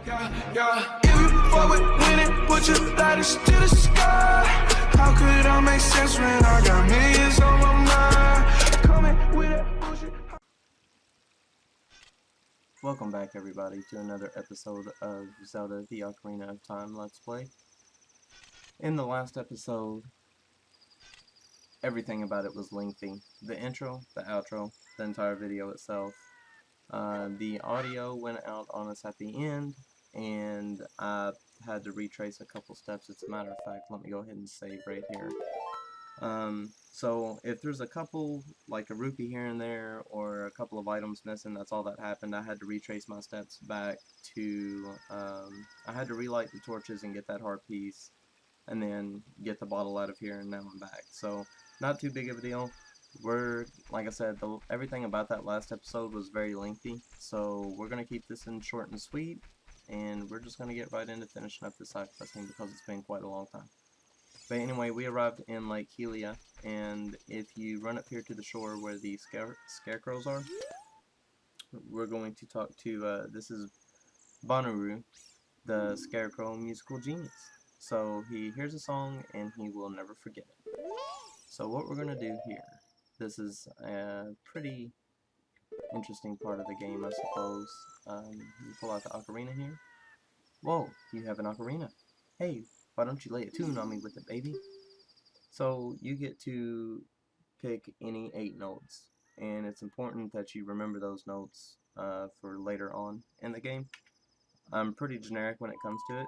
Yeah. If you forward winning, put your lighters to the sky. How could I make sense when I got millions on my mind? Coming with that bullshit. Welcome back, everybody, to another episode of Zelda, the Ocarina of Time Let's Play. In the last episode, everything about it was lengthy. The intro, the outro, the entire video itself. The audio went out on us at the end, and I had to retrace a couple steps. As a matter of fact, let me go ahead and save right here. So if there's a couple, like a rupee here and there, or a couple of items missing, that's all that happened. I had to retrace my steps back to, I had to relight the torches and get that heart piece, and then get the bottle out of here, and now I'm back. So, not too big of a deal. Like I said, everything about that last episode was very lengthy, so we're going to keep this in short and sweet, and we're just going to get right into finishing up this side questing because it's been quite a long time. But anyway, we arrived in Lake Helia, and if you run up here to the shore where the scarecrows are, we're going to talk to, this is Bonnaroo, the scarecrow musical genius. So he hears a song, and he will never forget it. So what we're going to do here, this is a pretty interesting part of the game, I suppose. You pull out the ocarina here. Whoa, you have an ocarina. Hey, why don't you lay a tune on me with it, baby? So you get to pick any 8 notes, and it's important that you remember those notes for later on in the game. I'm pretty generic when it comes to it,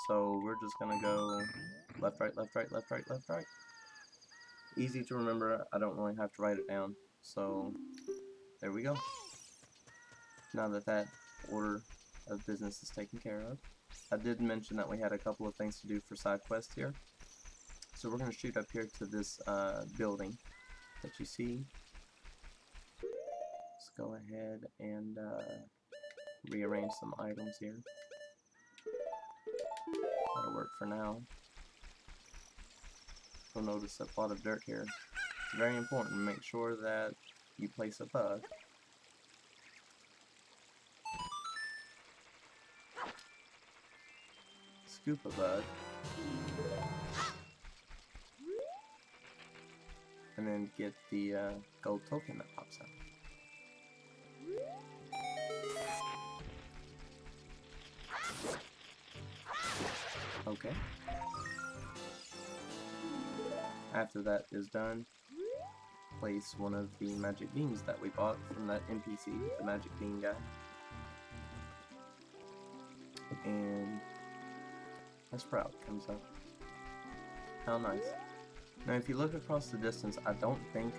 so we're just gonna go left, right, left, right, left, right, left, right. Easy to remember. I don't really have to write it down, so there we go. Now that that order of business is taken care of, I did mention that we had a couple of things to do for side quests here. So we're going to shoot up here to this building that you see. Let's go ahead and rearrange some items here. That'll work for now. You'll notice a plot of dirt here. It's very important to make sure that you place a bug. Scoop a bug. And then get the gold token that pops out. Okay. After that is done, place one of the magic beans that we bought from that NPC, the magic bean guy. And a sprout comes up. How nice. Now if you look across the distance, I don't think,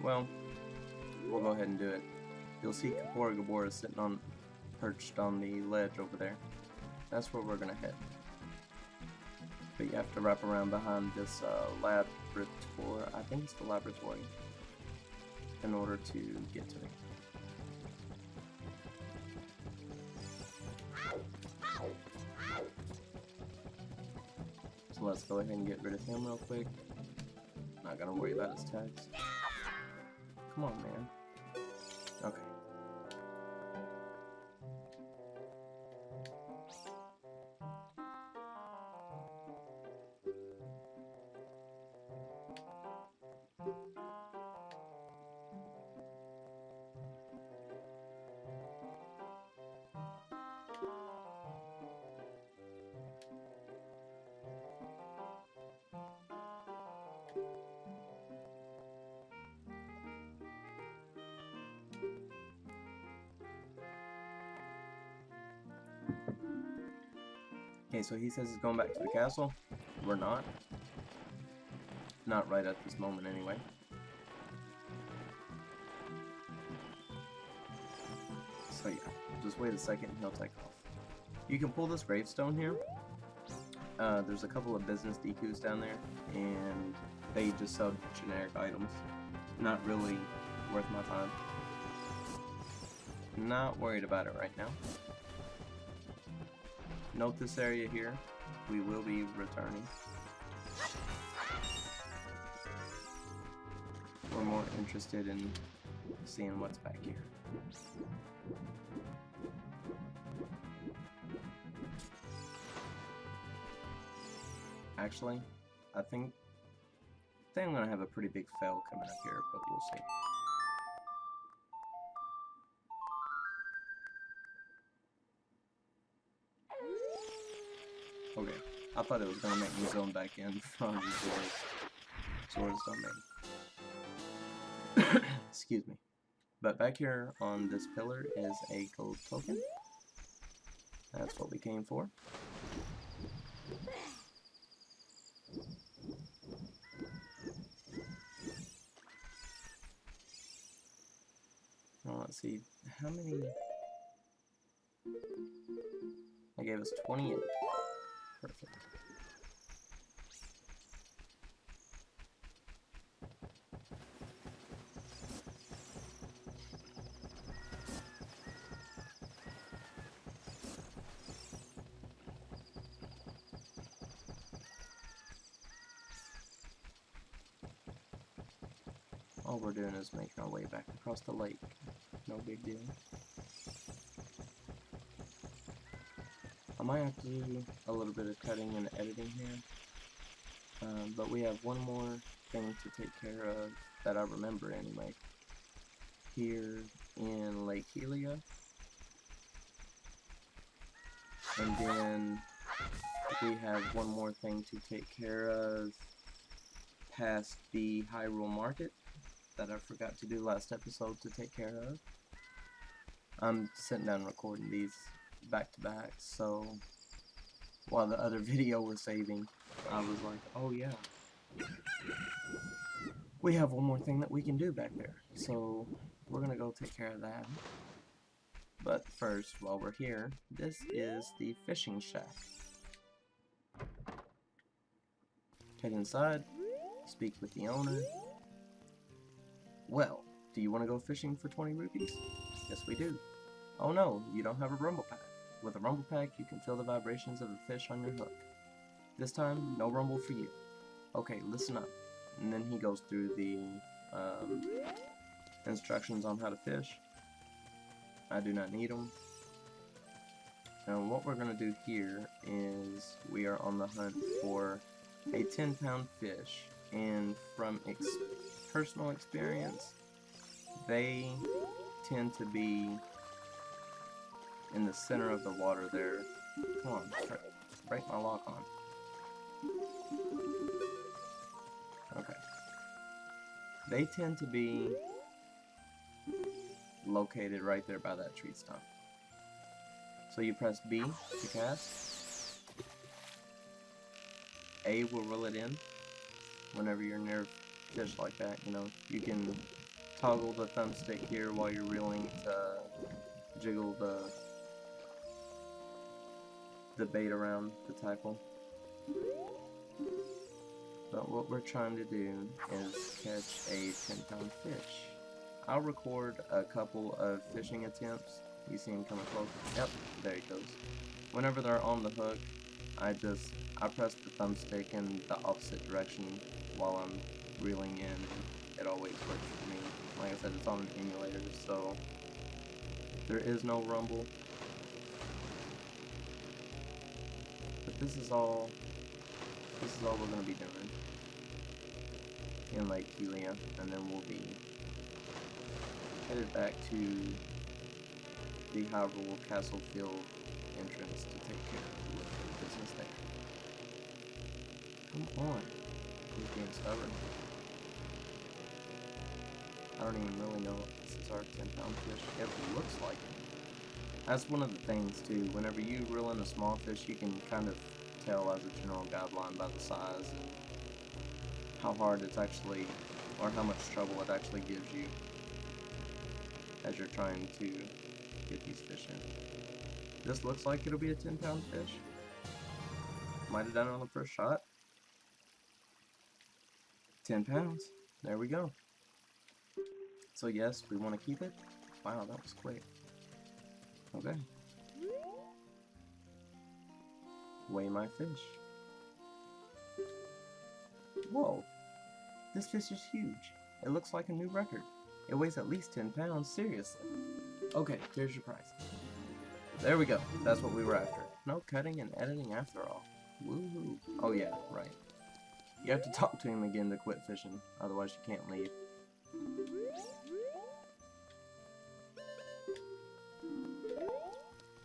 well, we'll go ahead and do it. You'll see Kapora Gabora sitting perched on the ledge over there. That's where we're gonna head. But you have to wrap around behind this laboratory, I think it's the laboratory, in order to get to it. So let's go ahead and get rid of him real quick. Not gonna worry about his tags. Come on, man. Okay. Okay, so he says he's going back to the castle. We're not. Not right at this moment, anyway. So yeah, just wait a second and he'll take off. You can pull this gravestone here. There's a couple of business DQs down there, and they just sell generic items. Not really worth my time. Not worried about it right now. Note this area here. We will be returning. We're more interested in seeing what's back here. Actually, I think I'm gonna have a pretty big fail coming up here, but we'll see. Okay, I thought it was gonna make me zone back in from Zora's domain. Excuse me. But back here on this pillar is a gold token. That's what we came for. Now let's see, how many? They gave us 28. Perfect. All we're doing is making our way back across the lake. No big deal. I might have to do a little bit of cutting and editing here. But we have one more thing to take care of that I remember anyway. Here in Lake Helia. And then we have one more thing to take care of past the Hyrule Market that I forgot to do last episode to take care of. I'm sitting down recording these back to back, so while the other video was saving, I was like, oh yeah, we have one more thing that we can do back there, so we're gonna go take care of that. But first, while we're here, this is the fishing shack. Head inside, speak with the owner. Well, do you want to go fishing for 20 rupees? Yes, we do. Oh no, you don't have a rumble pack. With a rumble pack, you can feel the vibrations of the fish on your hook. This time, no rumble for you. Okay, listen up. And then he goes through the instructions on how to fish. I do not need them. And what we're going to do here is we are on the hunt for a 10-pound fish. And from personal experience, they tend to be in the center of the water there. Come on, break my lock on. Okay. They tend to be located right there by that tree stump. So you press B to cast. A will reel it in whenever you're near fish like that, you know. You can toggle the thumbstick here while you're reeling to jiggle the bait around the tackle. But what we're trying to do is catch a 10-pound fish. I'll record a couple of fishing attempts. You see him coming close? Yep, there he goes. Whenever they're on the hook, I press the thumbstick in the opposite direction while I'm reeling in. It always works for me. Like I said, it's on an emulator, so there is no rumble. But this is all we're gonna be doing in Lake Helia, and then we'll be headed back to the Hyrule Castle Field entrance to take care of the business there. Come on. He's being stubborn. I don't even really know if this is our 10-pound fish. It looks like it. That's one of the things too. Whenever you reel in a small fish, you can kind of tell as a general guideline by the size and how hard it's actually, or how much trouble it actually gives you as you're trying to get these fish in. This looks like it'll be a 10-pound fish. Might have done it on the first shot. 10 pounds. There we go. So yes, we want to keep it. Wow, that was quick. Okay. Weigh my fish. Whoa. This fish is huge. It looks like a new record. It weighs at least 10 pounds, seriously. Okay, here's your price. There we go. That's what we were after. No cutting and editing after all. Woohoo. Oh yeah, right. You have to talk to him again to quit fishing, otherwise you can't leave.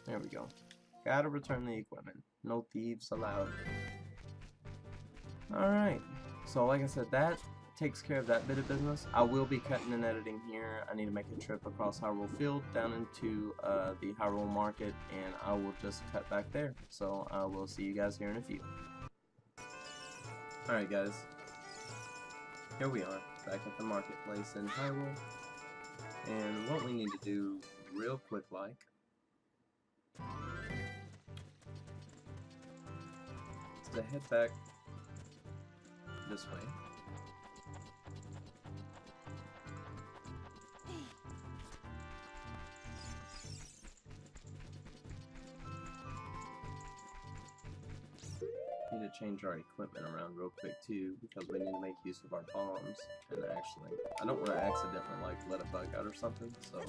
There we go. Gotta return the equipment. No thieves allowed. Alright. So like I said, that takes care of that bit of business. I will be cutting and editing here. I need to make a trip across Hyrule Field down into the Hyrule Market, and I will just cut back there. So I will see you guys here in a few. Alright guys. Here we are, back at the marketplace in Hyrule. And what we need to do real quick like is to head back this way. Need to change our equipment around real quick too, because we need to make use of our bombs. And actually, I don't want to accidentally like let a bug out or something, so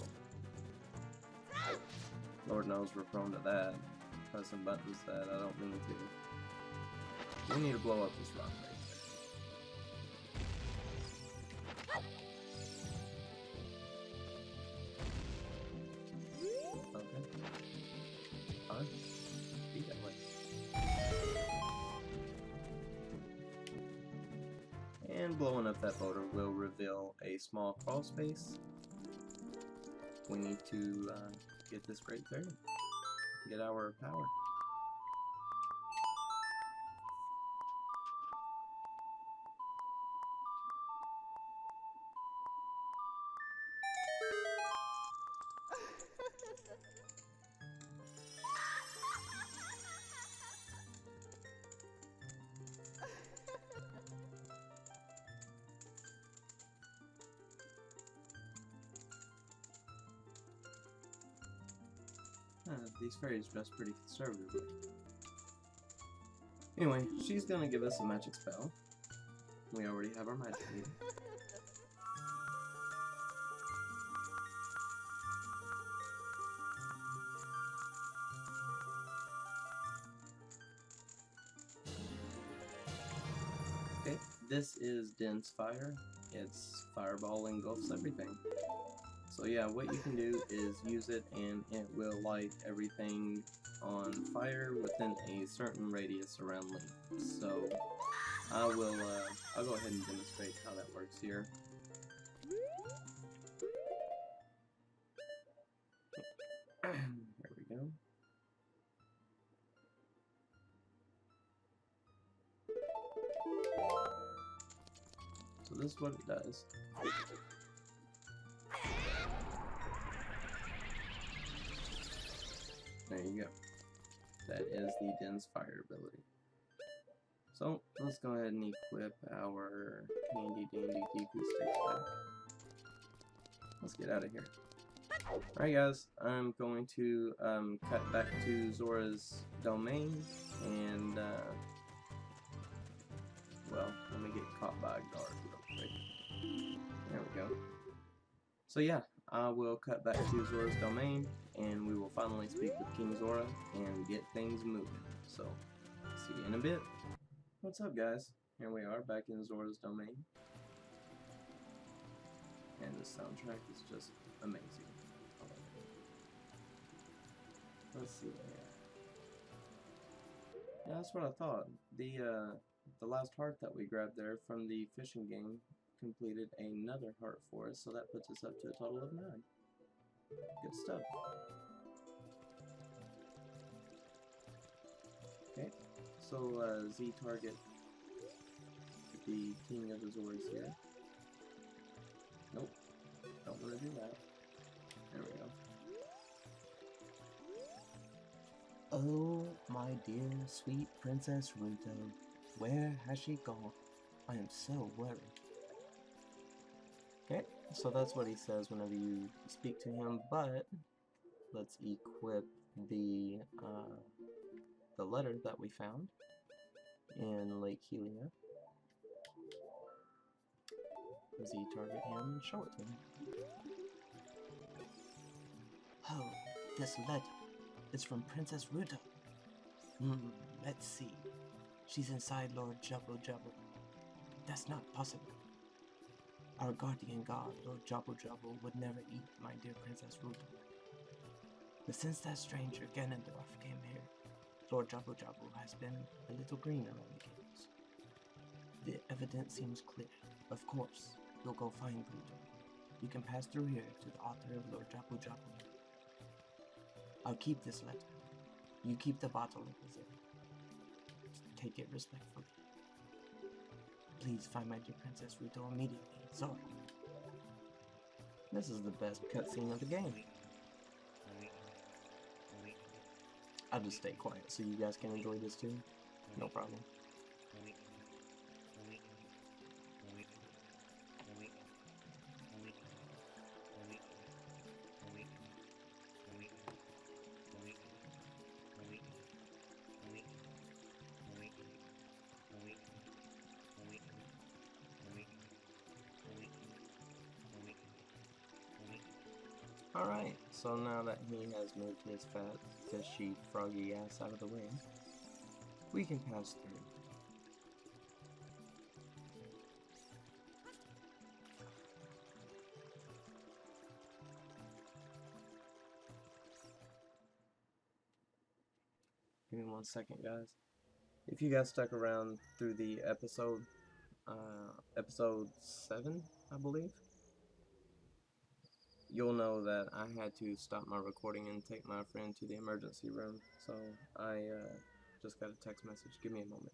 Lord knows we're prone to that. Pressing buttons that I don't mean to. We need to blow up this rock right there. Okay. Fine. Be that way. And blowing up that boulder will reveal a small crawl space. We need to get this Great Fairy. Get our power. These fairies dress pretty conservatively. Anyway, she's gonna give us a magic spell. We already have our magic meter. Okay, this is Dense Fire. Its fireball engulfs everything. So yeah, what you can do is use it and it will light everything on fire within a certain radius around Link. So I'll go ahead and demonstrate how that works here. There we go. So this is what it does. There you go. That is the Dense Fire ability. So, let's go ahead and equip our handy dandy DP sticks back. Let's get out of here. Alright guys, I'm going to cut back to Zora's domain, and well, let me get caught by a guard real quick. There we go. So yeah, I will cut back to Zora's domain, and we will finally speak with King Zora and get things moving. So, see you in a bit. What's up guys? Here we are back in Zora's domain. And the soundtrack is just amazing. Let's see here. Yeah, that's what I thought. The last heart that we grabbed there from the fishing game completed another heart for us, so that puts us up to a total of 9. Good stuff. Okay, so Z target the King of the Zoras here. Nope, don't want to do that. There we go. Oh, my dear sweet Princess Ruto, where has she gone? I am so worried. Okay, so that's what he says whenever you speak to him, but let's equip the letter that we found in Lake Helia. Z target him and show it to him. Oh, this letter is from Princess Ruto. Let's see. She's inside Lord Jubble Jubble. That's not possible. Our guardian god, Lord Jubble Jubble, would never eat my dear Princess Ruto. But since that stranger Ganondorf came here, Lord Jubble Jubble has been a little green around the gables. The evidence seems clear. Of course, you'll go find Ruto. You can pass through here to the altar of Lord Jubble Jubble. I'll keep this letter. You keep the bottle of it. Take it respectfully. Please find my dear Princess Ruto immediately, Zora. This is the best cutscene of the game. I'll just stay quiet so you guys can enjoy this too. No problem. Alright, so now that he has moved his fat, fishy, froggy ass out of the way, we can pass through. Give me 1 second, guys. If you guys stuck around through the episode 7, I believe, you'll know that I had to stop my recording and take my friend to the emergency room. So I just got a text message. Give me a moment.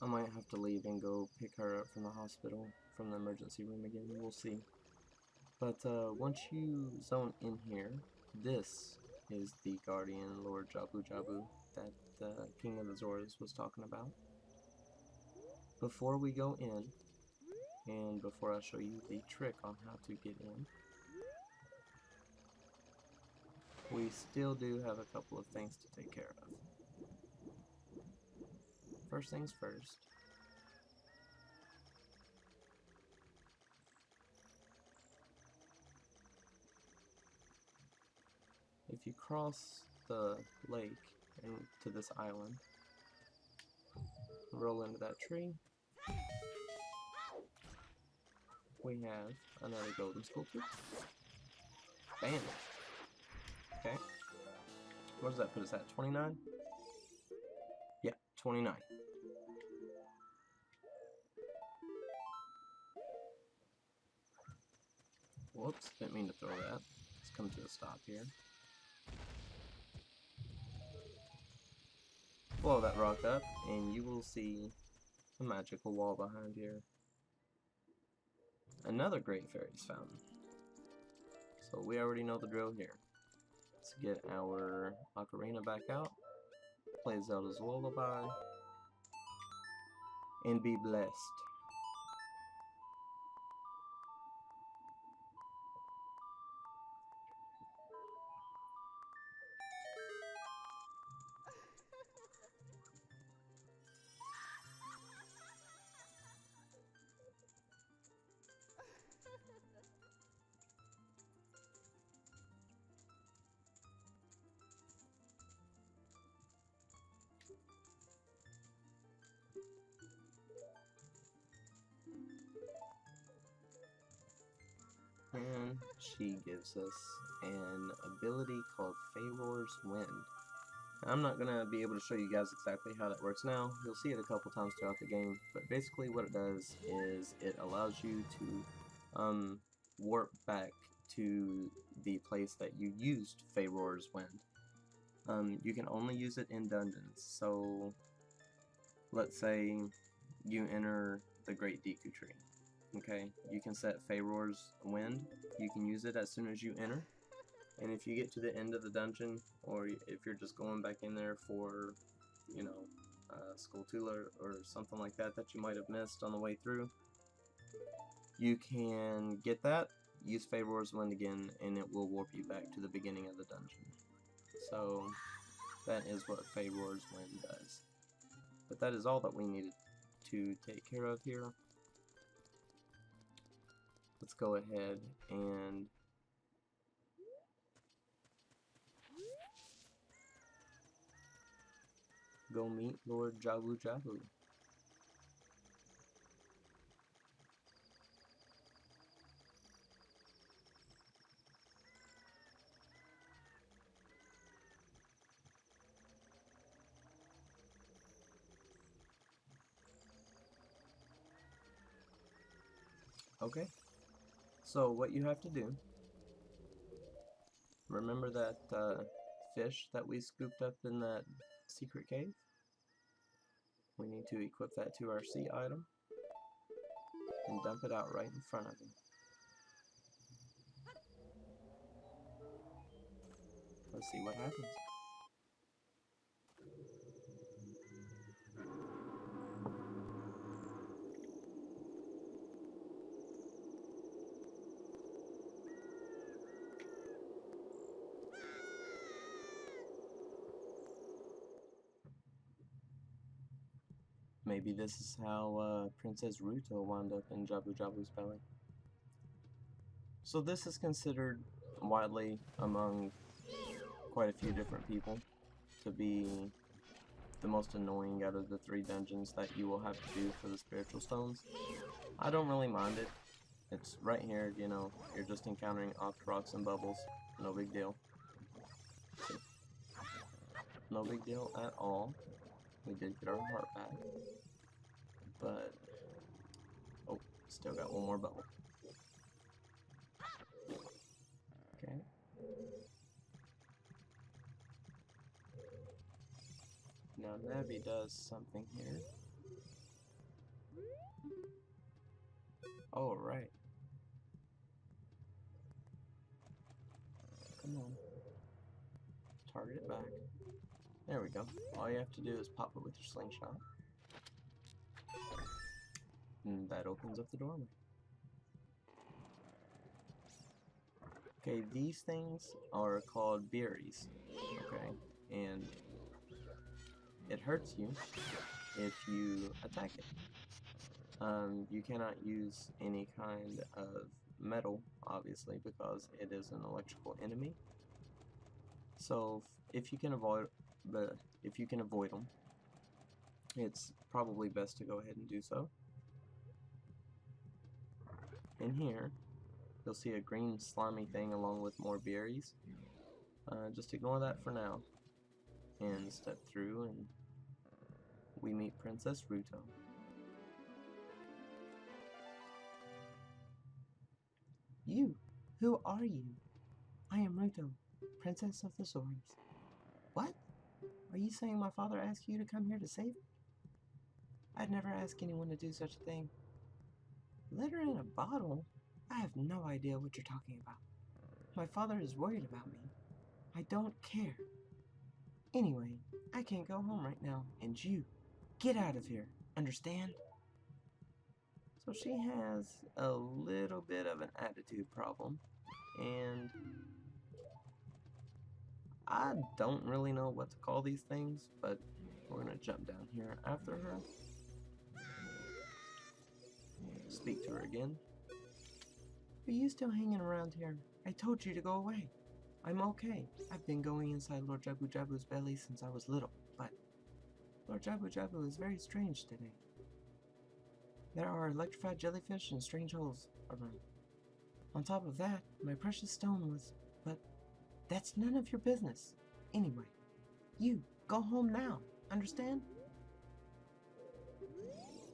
I might have to leave and go pick her up from the hospital, from the emergency room again, we'll see. But once you zone in here, this is the Guardian Lord Jabu Jabu that the King of the Zoras was talking about. Before we go in, and before I show you the trick on how to get in, we still do have a couple of things to take care of. First things first. If you cross the lake into this island, roll into that tree, we have another golden sculpture. Bam! Okay. What does that put us at? 29? Yeah, 29. Whoops, didn't mean to throw that. Let's come to a stop here. Blow that rock up, and you will see a magical wall behind here. Another Great Fairies Fountain. So we already know the drill here. Let's get our Ocarina back out, play Zelda's Lullaby, and be blessed. And she gives us an ability called Favor's Wind. I'm not going to be able to show you guys exactly how that works now. You'll see it a couple times throughout the game, but basically what it does is it allows you to warp back to the place that you used Favor's Wind. You can only use it in dungeons, so let's say you enter the Great Deku Tree. Okay, you can set Favor's Wind. You can use it as soon as you enter. And if you get to the end of the dungeon, or if you're just going back in there for, you know, Skulltula or something like that that you might have missed on the way through, you can get that, use Favor's Wind again, and it will warp you back to the beginning of the dungeon. So that is what Favor's Wind does. But that is all that we needed to take care of here. Let's go ahead and go meet Lord Jabu Jabu. Okay, so what you have to do, remember that fish that we scooped up in that secret cave? We need to equip that to our sea item and dump it out right in front of him. Let's see what happens. Maybe this is how Princess Ruto wound up in Jabu Jabu's belly. So this is considered widely among quite a few different people to be the most annoying out of the 3 dungeons that you will have to do for the spiritual stones. I don't really mind it. It's right here, you know, you're just encountering rocks and bubbles. No big deal. No big deal at all. We did get our heart back. But, oh, still got one more bubble. Okay. Now Navi does something here. Oh, right. Come on. Target it back. There we go. All you have to do is pop it with your slingshot. And that opens up the doorway. Okay, these things are called berries. Okay, and it hurts you if you attack it. You cannot use any kind of metal, obviously, because it is an electrical enemy. So if you can avoid them, it's probably best to go ahead and do so. In here, you'll see a green slimy thing along with more berries. Just ignore that for now, and step through, and we meet Princess Ruto. You! Who are you? I am Ruto, Princess of the Swords. What? Are you saying my father asked you to come here to save me? I'd never ask anyone to do such a thing. Letter in a bottle? I have no idea what you're talking about. My father is worried about me. I don't care. Anyway, I can't go home right now, and you, get out of here, understand? So she has a little bit of an attitude problem, and I don't really know what to call these things, but we're gonna jump down here after her. Speak to her again. Are you still hanging around here? I told you to go away. I'm okay. I've been going inside Lord Jabu Jabu's belly since I was little, but Lord Jabu Jabu is very strange today. There are electrified jellyfish and strange holes around. On top of that, my precious stone was... but that's none of your business. Anyway, you, go home now, understand?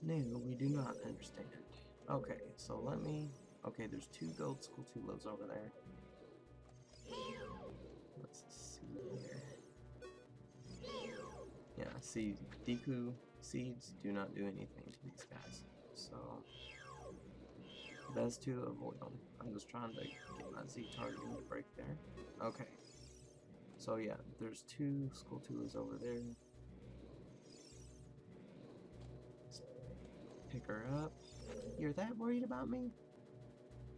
No, we do not understand. Okay, so let me... Okay, there's 2 gold Skulltulas over there. Let's see here. Yeah, see, Deku seeds do not do anything to these guys. So, best to avoid them. I'm just trying to get my Z targeting to break there. Okay. So yeah, there's 2 Skulltulas over there. Let's pick her up. You're that worried about me?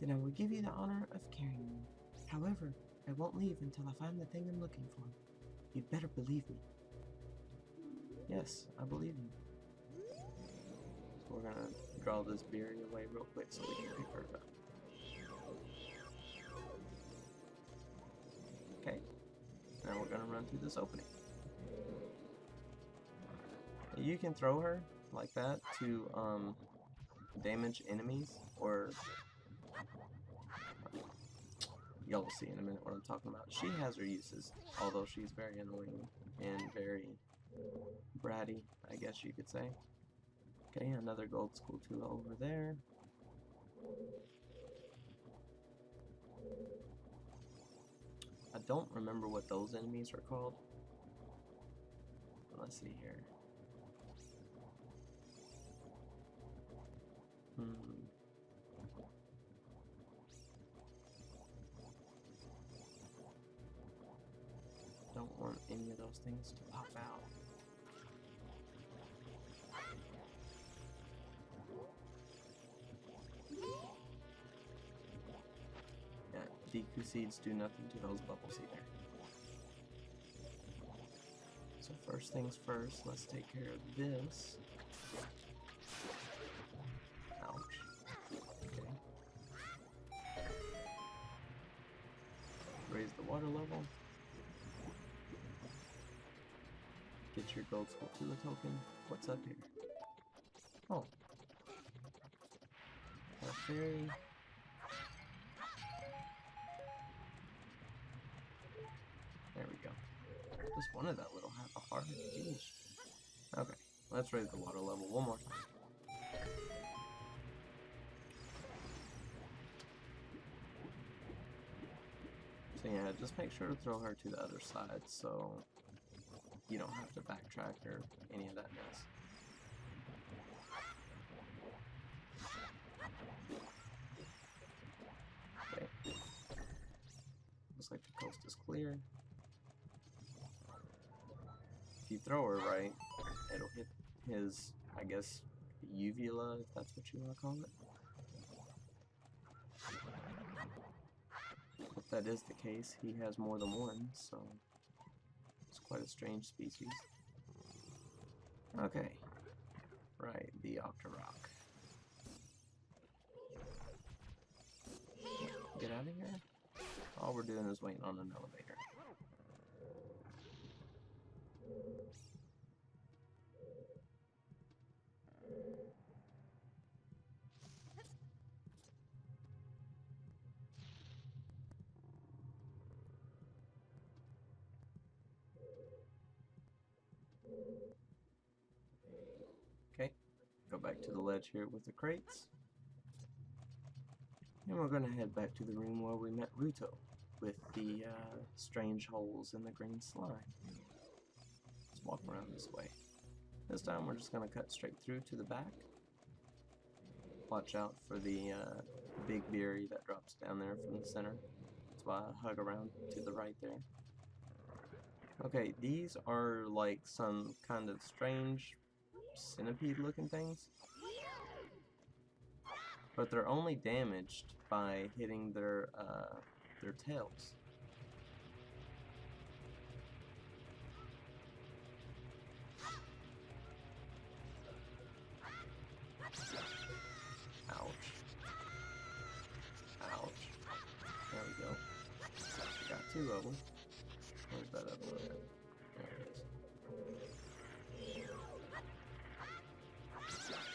then I will give you the honor of carrying me. However, I won't leave until I find the thing I'm looking for. You'd better believe me. Yes, I believe you. So we're gonna draw this Bellyy away real quick so we can pick her up. Okay, now we're gonna run through this opening. You can throw her like that to damage enemies, or you'll see in a minute what I'm talking about. She has her uses, although she's very annoying and very bratty, I guess you could say. Okay, another gold school tool over there. I don't remember what those enemies are called. Let's see here. Don't want any of those things to pop out. Yeah, Deku seeds do nothing to those bubbles either. So first things first, let's take care of this. Ouch. Okay. Raise the water level. Get your gold Skulltula token. What's up here? Oh. A fairy. There we go. Just wanted that little half a heart. Jeez. Okay, let's raise the water level one more time. So yeah, just make sure to throw her to the other side so you don't have to backtrack or any of that mess. Okay. Looks like the coast is clear. If you throw her right, it'll hit his, I guess, uvula, if that's what you want to call it. If that is the case, he has more than one, so it's quite a strange species. Okay, right, the Octorok. Get out of here. All we're doing is waiting on an elevator. Okay, go back to the ledge here with the crates. And we're going to head back to the room where we met Ruto with the strange holes in the green slime. Let's walk around this way. This time we're just going to cut straight through to the back. Watch out for the big Bellyy that drops down there from the center. That's why I hug around to the right there. Okay, these are like some kind of strange centipede looking things, but they're only damaged by hitting their tails. Ouch. Ouch. There we go. Got two of them. Where's that other one? There it is.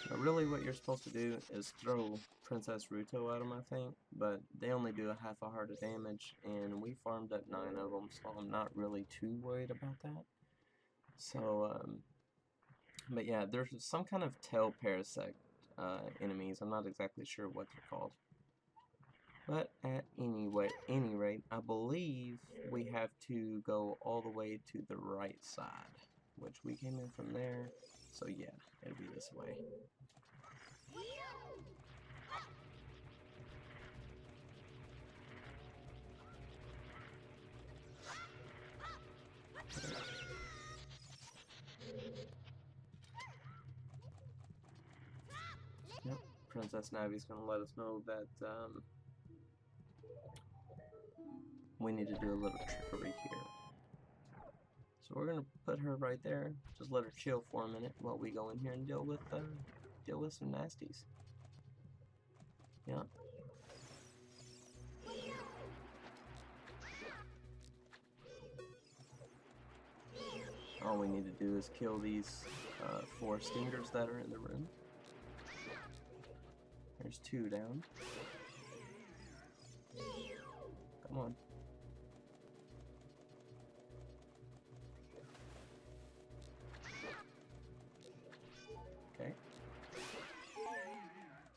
Now really what you're supposed to do is throw Princess Ruto at them, I think, but they only do a half a heart of damage, and we farmed up 9 of them, so I'm not really too worried about that. So, but yeah, there's some kind of tail parasect enemies. I'm not exactly sure what they're called. But at any rate, I believe we have to go all the way to the right side, which we came in from there. So yeah, it'll be this way. Yep, Princess Navi's gonna let us know that we need to do a little trickery here. So we're gonna put her right there. Just let her chill for a minute while we go in here and deal with some nasties. Yeah. All we need to do is kill these 4 stingers that are in the room. There's 2 down. Come on. Okay.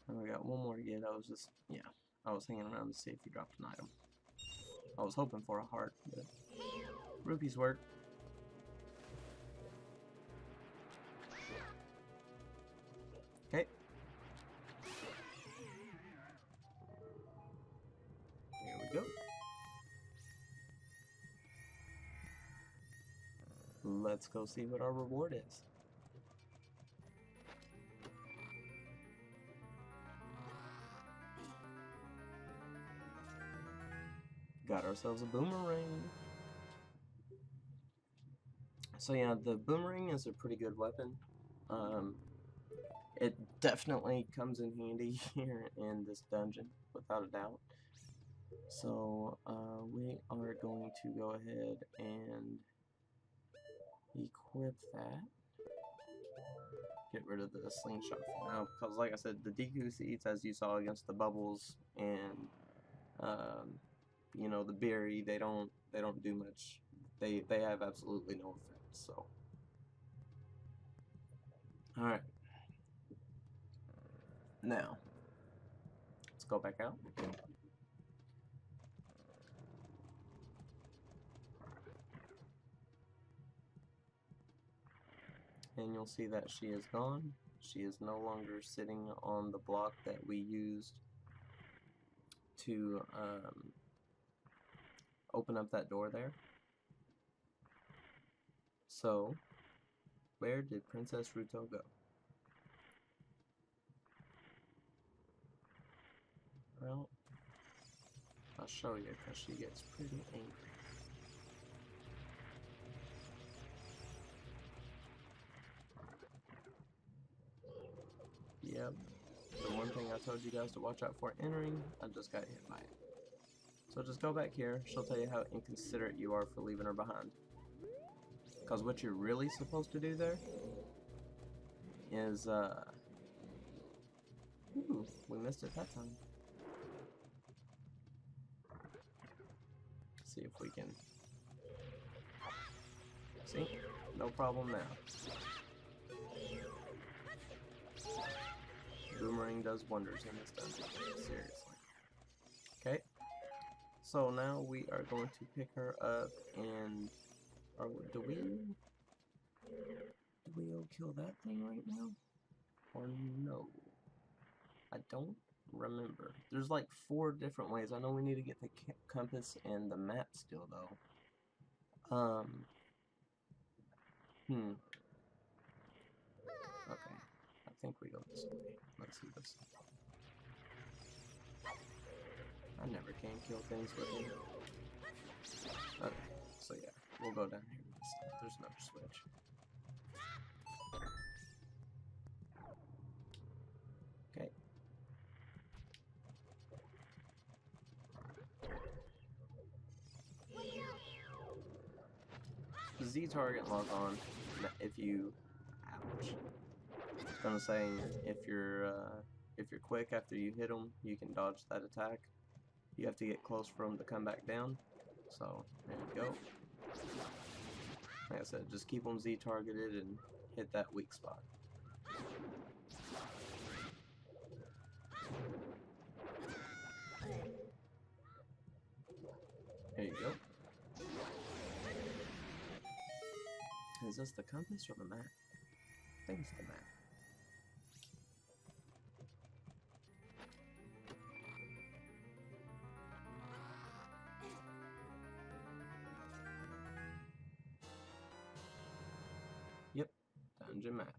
And we got 1 more to get. I was hanging around to see if he dropped an item. I was hoping for a heart, but rupees work. Okay. Here we go. Let's go see what our reward is. Got ourselves a boomerang. So yeah, the boomerang is a pretty good weapon. It definitely comes in handy here in this dungeon, without a doubt. So we are going to go ahead and equip that. Get rid of the slingshot for now, because like I said, the Deku seeds, as you saw against the bubbles and you know, the Bellyy, they don't do much. They have absolutely no effect. So, all right. Now, let's go back out. And you'll see that she is gone. She is no longer sitting on the block that we used to open up that door there. So, where did Princess Ruto go? Well, I'll show you because she gets pretty angry. Yep, the one thing I told you guys to watch out for entering, I just got hit by it. So just go back here, she'll tell you how inconsiderate you are for leaving her behind. Because what you're really supposed to do there is, ooh, we missed it that time. See if we can, see, no problem now. Boomerang does wonders in this dungeon, seriously. Okay, so now we are going to pick her up and, do we go kill that thing right now? Or no? I don't remember. There's like 4 different ways. I know we need to get the compass and the map still though. Okay. I think we go this way. Let's see this. I never can kill things with him. Okay, so yeah, we'll go down here. There's no switch. Okay. Z target log on if you, ouch. I was gonna say if you're quick after you hit them, you can dodge that attack. You have to get close for them to come back down. So there you go. Like I said, just keep them Z targeted and hit that weak spot. There you go. Is this the compass or the map? I think it's the map. Yep, dungeon map.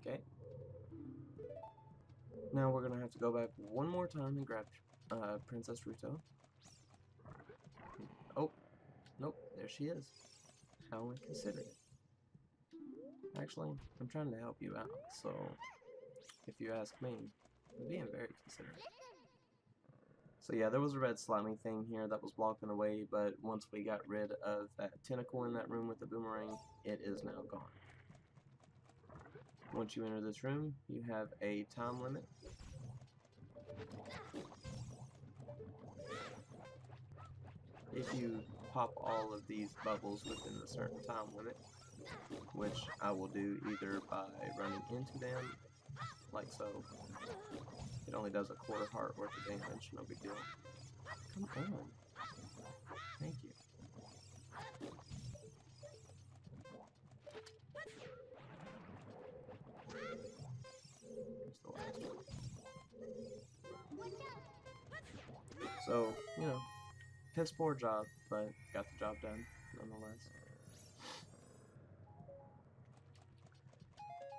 Okay. Now we're gonna have to go back one more time and grab Princess Ruto. Oh, nope, there she is. How inconsiderate. Actually, I'm trying to help you out, so if you ask me, I'm being very considerate. So yeah, there was a red slimy thing here that was blocking the way, but once we got rid of that tentacle in that room with the boomerang, it is now gone. Once you enter this room, you have a time limit. If you pop all of these bubbles within a certain time limit, which I will do either by running into them, like so. It only does a quarter heart worth of damage, no big deal. Come on. Thank you. Here's the last one. So, you know, piss poor job, but got the job done, nonetheless.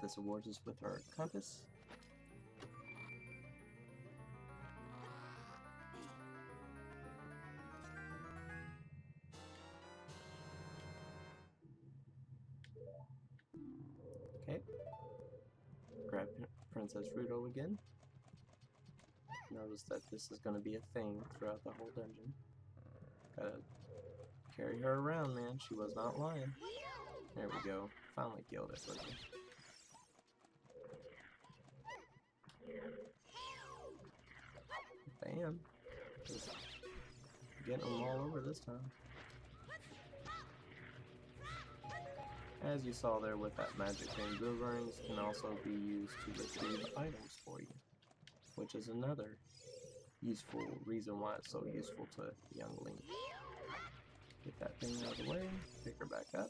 This awards us with our compass. Okay. Grab Princess Ruto again. Notice that this is going to be a thing throughout the whole dungeon. Gotta carry her around, man. She was not lying. There we go. Finally killed it with me. Bam. Just getting them all over this time. As you saw there with that magic ring, boomerangs can also be used to retrieve items for you, which is another useful reason why it's so useful to young Link. Get that thing out of the way, pick her back up.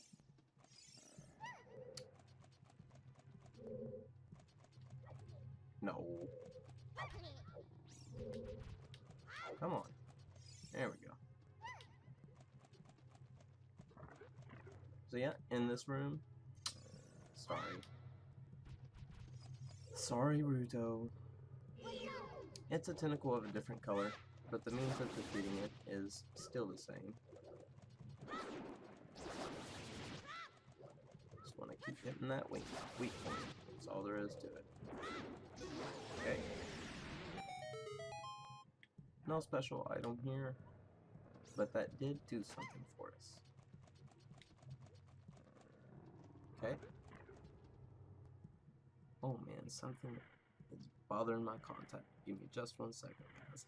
No. Come on. There we go. So yeah, in this room, sorry Ruto. It's a tentacle of a different color, but the means of defeating it is still the same. Just want to keep hitting that weak point. That's all there is to it. Okay. No special item here, but that did do something for us. Okay. Oh man, something is bothering my contact. Give me just 1 second, guys.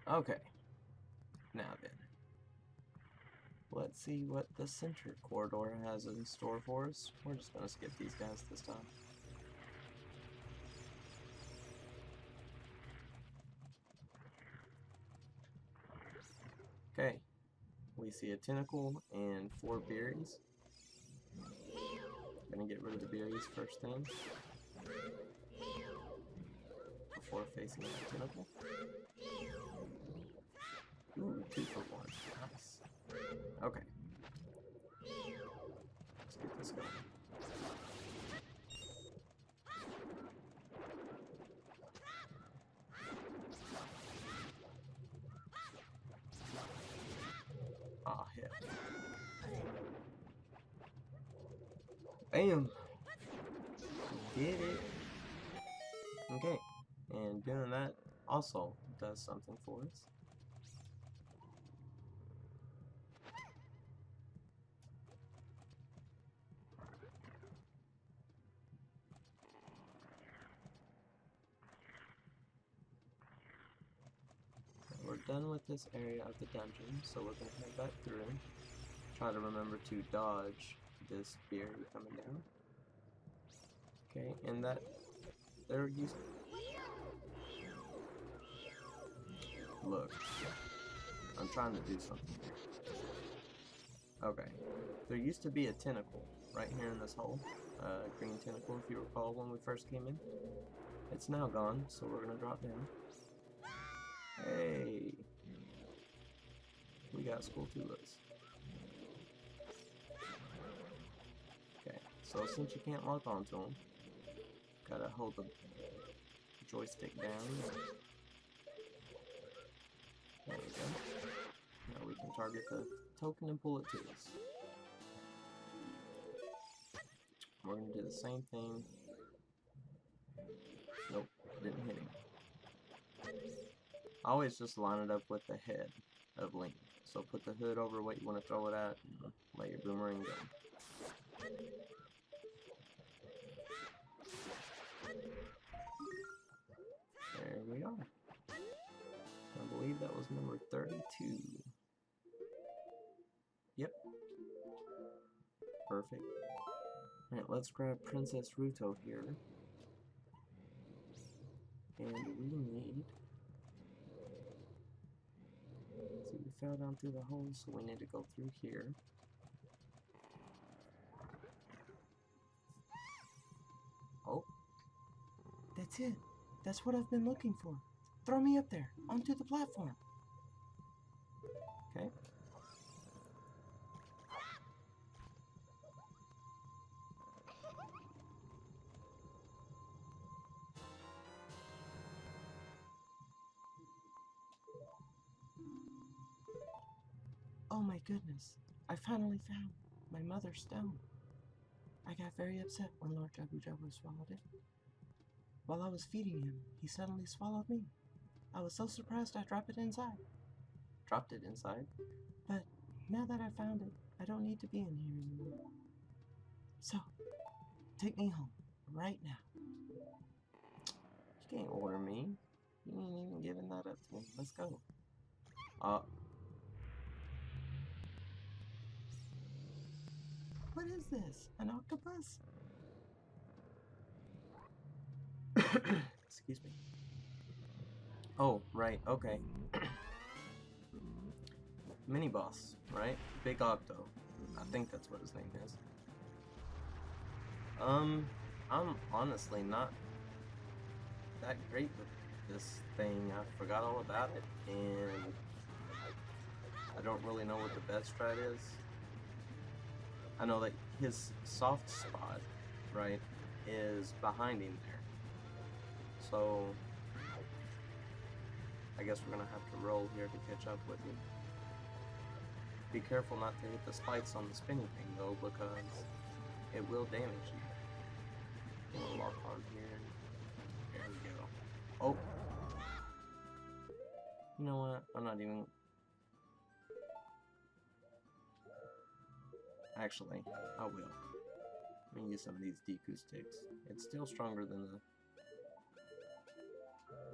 Okay. Now then. Let's see what the center corridor has in store for us. We're just gonna skip these guys this time. Okay, we see a tentacle and 4 berries. Gonna get rid of the berries first thing before facing the tentacle. Ooh, 2 for 1. Nice. Okay. Let's get this going. Ah, hit. Bam! Get it. Okay, and doing that also does something for us. We're done with this area of the dungeon, so we're going to head back through. Try to remember to dodge this berry coming down. Okay, and that there used look, I'm trying to do something here. Okay, there used to be a tentacle right here in this hole, green tentacle if you recall when we first came in. It's now gone, so we're gonna drop down. Hey, we got school tulips. Okay. So since you can't lock onto them, gotta hold the joystick down. There we go. Now we can target the token and pull it to us. We're gonna do the same thing. Nope, didn't hit him. I always just line it up with the head of Link. So put the hood over what you want to throw it at and let your boomerang go. There we are. I believe that was number 32. Yep. Perfect. Alright, let's grab Princess Ruto here. And we need... See, we fell down through the hole, so we need to go through here. Oh. That's it. That's what I've been looking for. Throw me up there, onto the platform. Okay. Oh my goodness, I finally found my mother's stone. I got very upset when Lord Jabu Jabu swallowed it. While I was feeding him, he suddenly swallowed me. I was so surprised I dropped it inside. Dropped it inside? But now that I found it, I don't need to be in here anymore. So, take me home, right now. You can't order me. You ain't even giving that up to me. Let's go. What is this? An octopus? Excuse me. Oh, right, okay. Mini boss, right? Big Octo. I think that's what his name is. I'm honestly not that great with this thing. I forgot all about it, and I don't really know what the best strat is. I know that his soft spot, right, is behind him there. So, I guess we're gonna have to roll here to catch up with him. Be careful not to hit the spikes on the spinning thing though, because it will damage you. We'll lock on here. There we go. Oh! You know what? I'm not even... Actually, I will. Let me use some of these Deku sticks. It's still stronger than the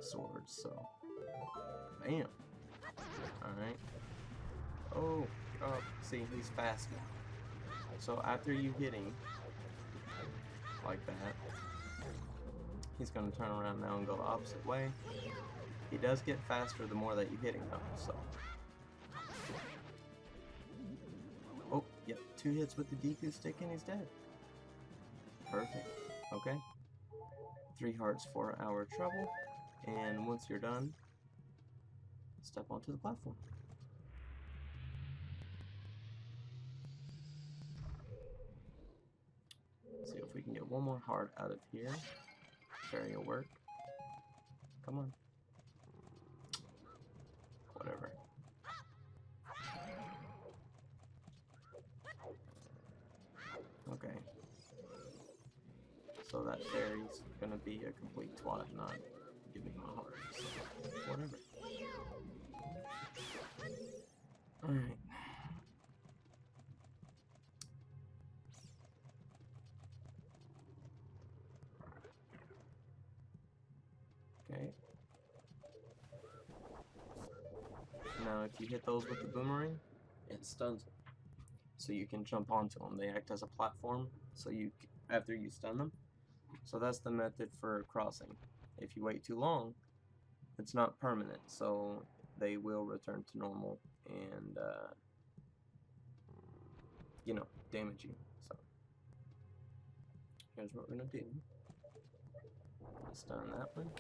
sword, so... Bam! Alright. Oh, see, he's fast now. So after you hit him, like that, he's going to turn around now and go the opposite way. He does get faster the more that you hit him though, so... Oh, yep, 2 hits with the Deku stick and he's dead. Perfect. Okay. 3 hearts for our trouble. And once you're done, step onto the platform. See if we can get one more heart out of here. Fairy will work. Come on. Whatever. Okay. So that fairy's gonna be a complete twat, not give me my heart. So whatever. Alright. Okay. Now if you hit those with the boomerang, it stuns them. So you can jump onto them. They act as a platform, so you after you stun them. So that's the method for crossing. If you wait too long, it's not permanent, so they will return to normal and you know, damage you. So here's what we're gonna do. Stun that one.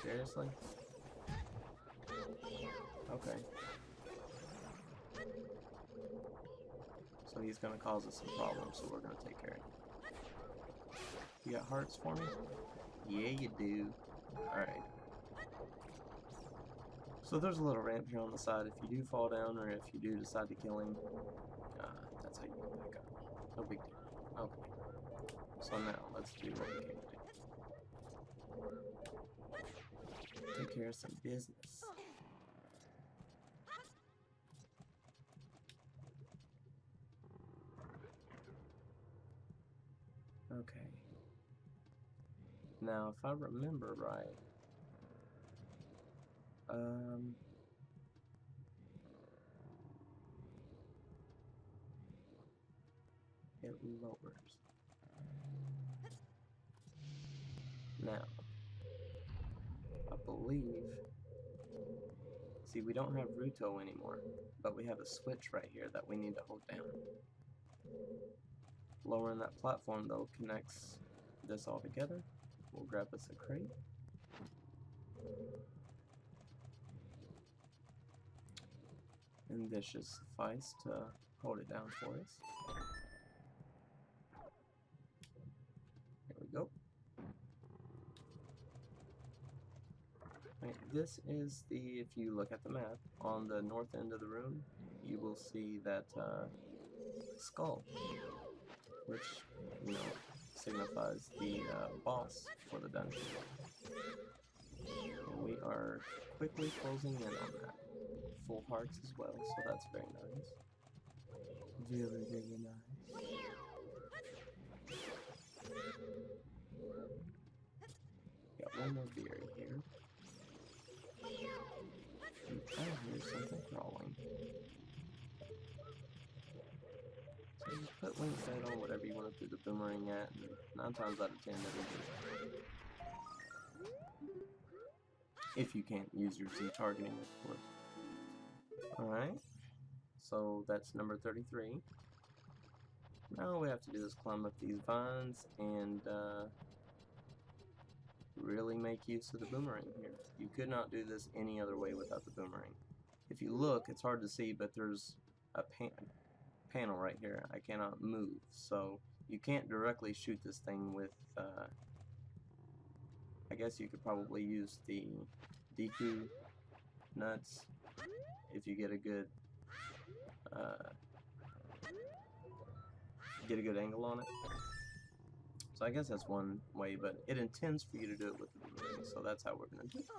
Seriously? Okay. he's gonna cause us some problems, so we're gonna take care of him. You got hearts for me? Yeah, you do. Alright. So there's a little ramp here on the side. If you do fall down, or if you do decide to kill him, that's how you get back up. No big deal. Okay. So now, let's do what we came to do. Take care of some business. Okay. Now, if I remember right, it lowers. Now, I believe, see, we don't have Ruto anymore, but we have a switch right here that we need to hold down. Lowering that platform, though, connects this all together. We'll grab us a crate. And this should suffice to hold it down for us. There we go. Right, this is the, if you look at the map, on the north end of the room, you will see that skull, which, you know, signifies the boss for the dungeon. And we are quickly closing in on that. Full hearts as well, so that's very nice. Very, very nice. Got one more beer here. And I hear something crawling. So just put Link's head on whatever you want to do the boomerang at, and 9 times out of 10 it'll do. If you can't use your Z targeting, of course. Alright, so that's number 33. Now all we have to do is climb up these vines and really make use of the boomerang here. You could not do this any other way without the boomerang. If you look, it's hard to see, but there's a panel right here. I cannot move, so you can't directly shoot this thing with, I guess you could probably use the Deku nuts if you get a good angle on it. So I guess that's one way, but it intends for you to do it with the boomerang, so that's how we're gonna do it.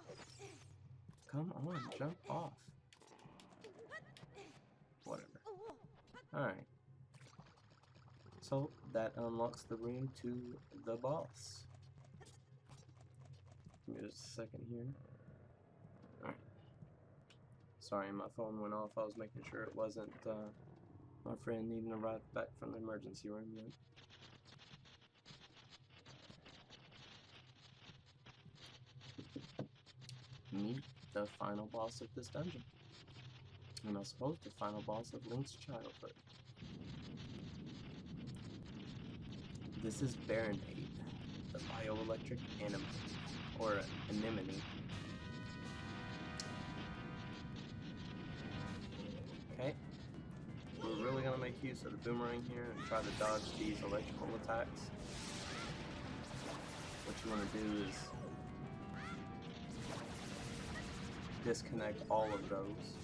Come on, jump off. Whatever. Alright. So that unlocks the room to the boss. Give me just a second here. Alright. Sorry, my phone went off. I was making sure it wasn't my friend needing a ride back from the emergency room yet. Meet the final boss of this dungeon. And I suppose the final boss of Link's childhood. This is Bellyy, the bioelectric anemone. Okay, we're really going to make use of the boomerang here and try to dodge these electrical attacks. What you want to do is disconnect all of those.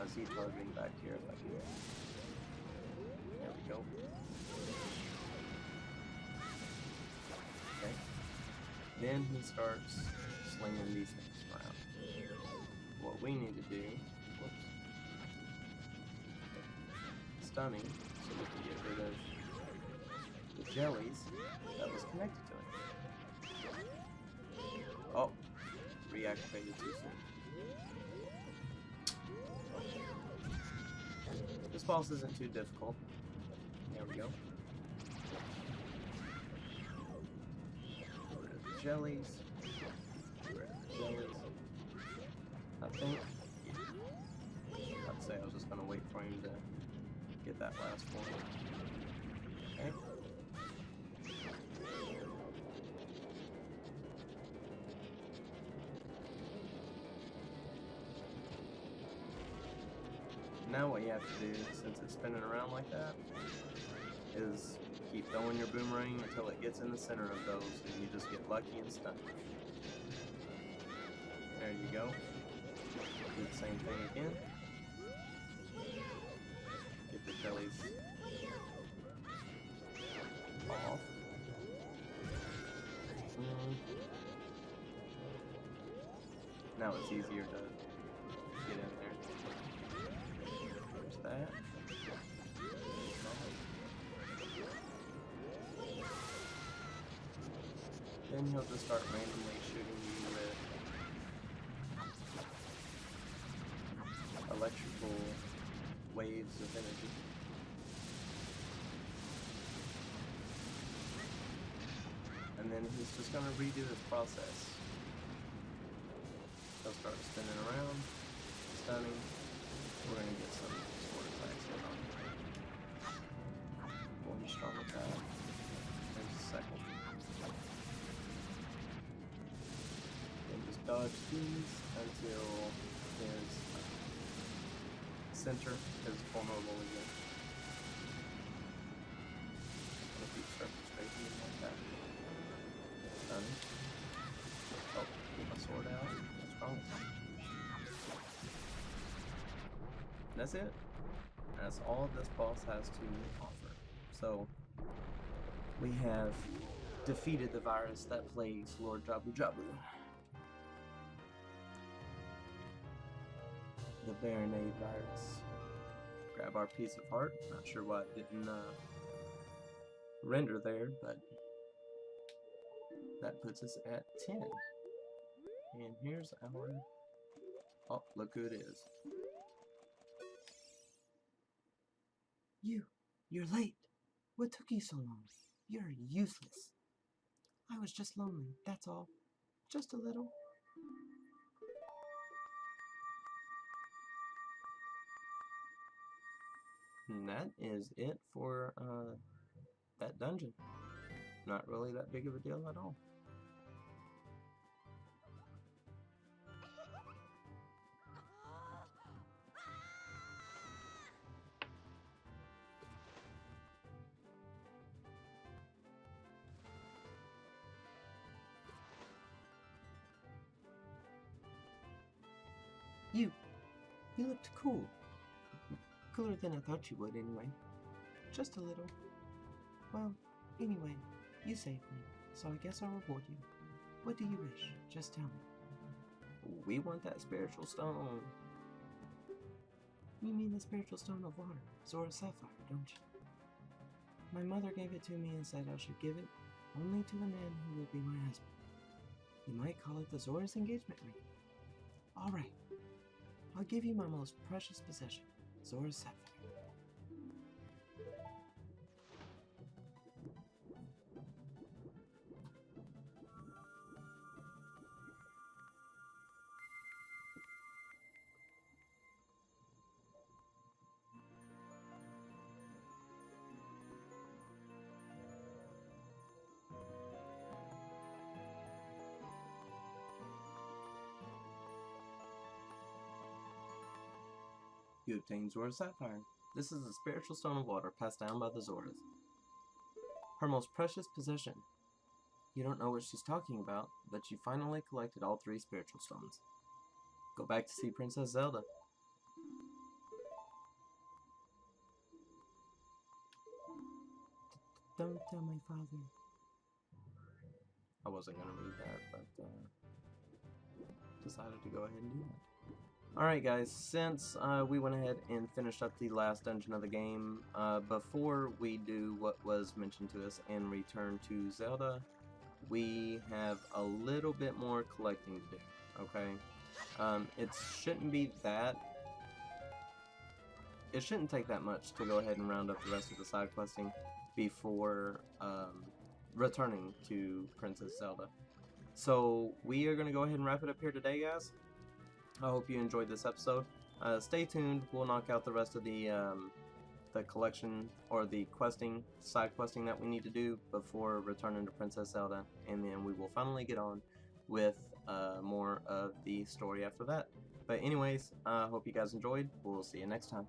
I see targeting back here if I can. There we go. Okay. Then he starts slinging these things around. What we need to do, whoops, stunning, so we can get rid of the jellies that was connected to him. Oh, reactivated too soon. This boss isn't too difficult. There we go. Get rid of the jellies. Get rid of the jellies. I think, yeah. I'd say I was just gonna wait for him to get that last one. Okay. Now what you have to do, since it's spinning around like that, is keep throwing your boomerang until it gets in the center of those, and you just get lucky and stunned. There you go. Do the same thing again. Get the jellies off. Now it's easier to get in there. There's that. Then he'll just start randomly shooting you with electrical waves of energy. And then he's just going to redo this process. He'll start spinning around, stunning. We're going to get some sword attacks in on him. Well, he's strong with that. There's a second. Then just dodge these until his center is vulnerable again. Just going to keep circle strafing like that. Stunning. Oh, get my sword out. What's wrong with him? That's it. That's all this boss has to offer. So, we have defeated the virus that plagues Lord Jabu Jabu. The Bellyy virus. Grab our piece of heart. Not sure why it didn't render there, but that puts us at 10. And here's our... Oh, look who it is. You're late. What took you so long? You're useless. I was just lonely, that's all. Just a little. And that is it for that dungeon. Not really that big of a deal at all. You looked cool. Cooler than I thought you would, anyway. Just a little. Well, anyway, you saved me, so I guess I'll reward you. What do you wish? Just tell me. We want that spiritual stone. You mean the spiritual stone of water, Zora Sapphire, don't you? My mother gave it to me and said I should give it only to the man who will be my husband. You might call it the Zora's engagement ring. Alright, I'll give you my most precious possession, Zora's Sapphire. You obtain Zora's Sapphire. This is a spiritual stone of water passed down by the Zoras. Her most precious possession. You don't know what she's talking about, but you finally collected all 3 spiritual stones. Go back to see Princess Zelda. Don't tell my father. I wasn't going to read that, but decided to go ahead and do that. Alright guys, since we went ahead and finished up the last dungeon of the game, before we do what was mentioned to us and return to Zelda, we have a little bit more collecting to do, okay? It shouldn't take that much to go ahead and round up the rest of the side questing before returning to Princess Zelda. So we are going to go ahead and wrap it up here today, guys. I hope you enjoyed this episode. Stay tuned. We'll knock out the rest of the collection or the side questing that we need to do before returning to Princess Zelda, and then we will finally get on with more of the story after that. But anyways, I hope you guys enjoyed. We'll see you next time.